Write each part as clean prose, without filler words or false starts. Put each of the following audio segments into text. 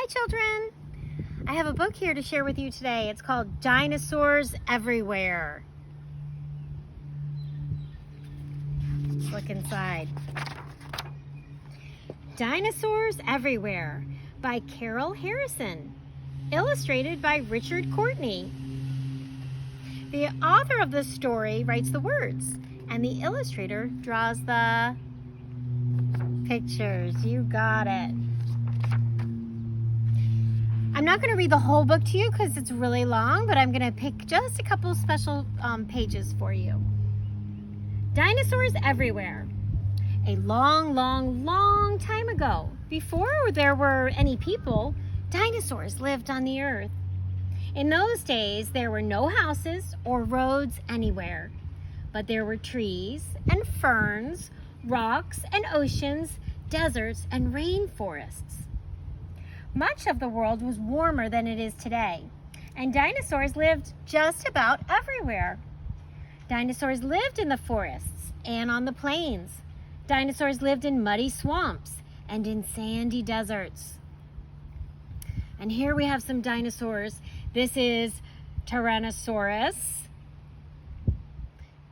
Hi children! I have a book here to share with you today. It's called Dinosaurs Everywhere. Let's look inside. Dinosaurs Everywhere by Carol Harrison. Illustrated by Richard Courtney. The author of the story writes the words, and the illustrator draws the pictures. You got it. I'm not going to read the whole book to you because it's really long, but I'm going to pick just a couple special pages for you. Dinosaurs Everywhere. A long, long, long time ago, before there were any people, dinosaurs lived on the earth. In those days, there were no houses or roads anywhere, but there were trees and ferns, rocks and oceans, deserts and rainforests. Much of the world was warmer than it is today, and dinosaurs lived just about everywhere. Dinosaurs lived in the forests and on the plains. Dinosaurs lived in muddy swamps and in sandy deserts. And here we have some dinosaurs. This is Tyrannosaurus.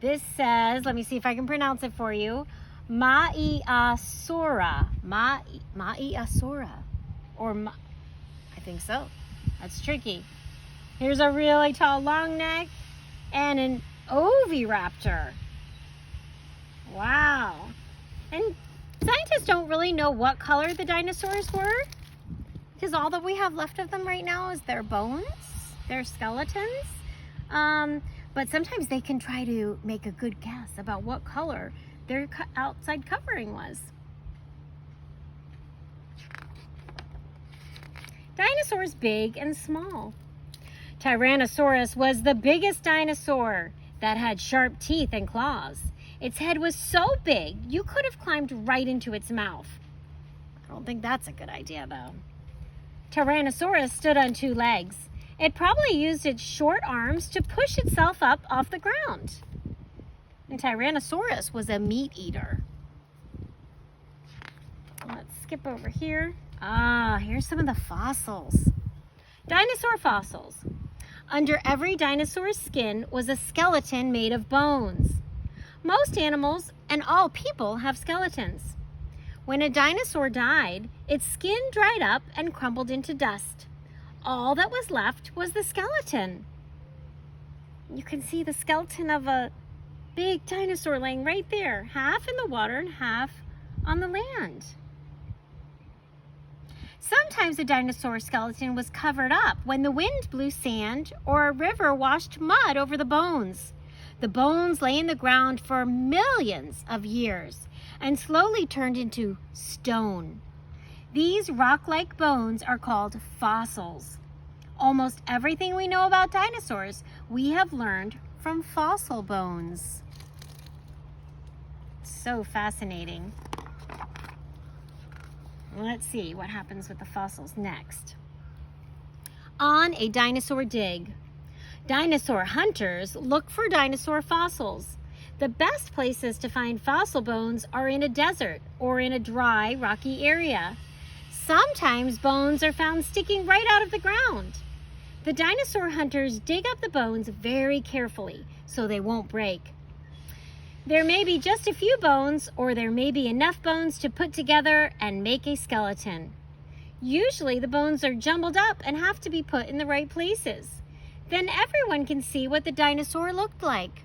This says, let me see if I can pronounce it for you, Maiasaura. Maiasaura. I think so. That's tricky. Here's a really tall long neck and an oviraptor. Wow. And scientists don't really know what color the dinosaurs were because all that we have left of them right now is their bones, their skeletons. But sometimes they can try to make a good guess about what color their outside covering was. Dinosaurs big and small. Tyrannosaurus was the biggest dinosaur that had sharp teeth and claws. Its head was so big you could have climbed right into its mouth. I don't think that's a good idea though. Tyrannosaurus stood on two legs. It probably used its short arms to push itself up off the ground. And Tyrannosaurus was a meat eater. Let's skip over here. Here's some of the fossils. Dinosaur fossils. Under every dinosaur's skin was a skeleton made of bones. Most animals and all people have skeletons. When a dinosaur died, its skin dried up and crumbled into dust. All that was left was the skeleton. You can see the skeleton of a big dinosaur laying right there, half in the water and half on the land. Sometimes a dinosaur skeleton was covered up when the wind blew sand or a river washed mud over the bones. The bones lay in the ground for millions of years and slowly turned into stone. These rock-like bones are called fossils. Almost everything we know about dinosaurs we have learned from fossil bones. So fascinating. Let's see what happens with the fossils next. On a dinosaur dig. Dinosaur hunters look for dinosaur fossils. The best places to find fossil bones are in a desert or in a dry, rocky area. Sometimes bones are found sticking right out of the ground. The dinosaur hunters dig up the bones very carefully so they won't break. There may be just a few bones, or there may be enough bones to put together and make a skeleton. Usually the bones are jumbled up and have to be put in the right places. Then everyone can see what the dinosaur looked like.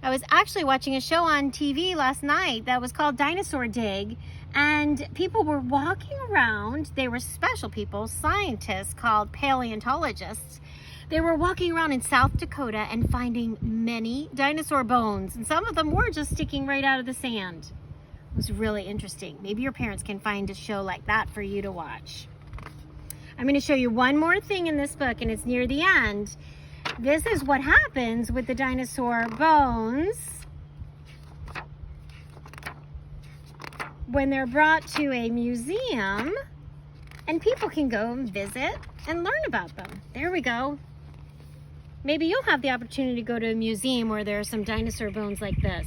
I was actually watching a show on TV last night that was called Dinosaur Dig, and people were walking around. They were special people, scientists called paleontologists. They were walking around in South Dakota and finding many dinosaur bones, and some of them were just sticking right out of the sand. It was really interesting. Maybe your parents can find a show like that for you to watch. I'm going to show you one more thing in this book, and it's near the end. This is what happens with the dinosaur bones when they're brought to a museum, and people can go and visit and learn about them. There we go. Maybe you'll have the opportunity to go to a museum where there are some dinosaur bones like this.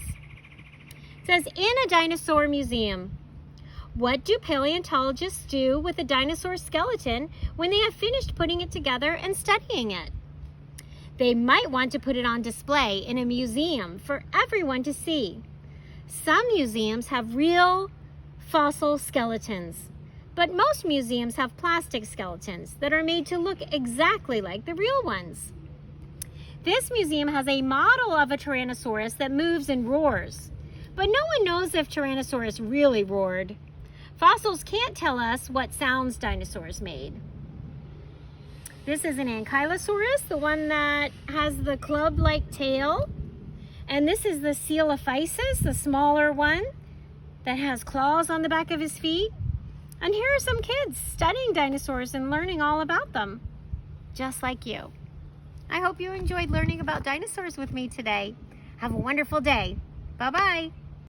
It says, in a dinosaur museum, What do paleontologists do with a dinosaur skeleton when they have finished putting it together and studying it? They might want to put it on display in a museum for everyone to see. Some museums have real fossil skeletons, but most museums have plastic skeletons that are made to look exactly like the real ones. This museum has a model of a Tyrannosaurus that moves and roars, but no one knows if Tyrannosaurus really roared. Fossils can't tell us what sounds dinosaurs made. This is an Ankylosaurus, the one that has the club-like tail. And this is the Coelophysis, the smaller one that has claws on the back of his feet. And here are some kids studying dinosaurs and learning all about them, just like you. I hope you enjoyed learning about dinosaurs with me today. Have a wonderful day. Bye-bye.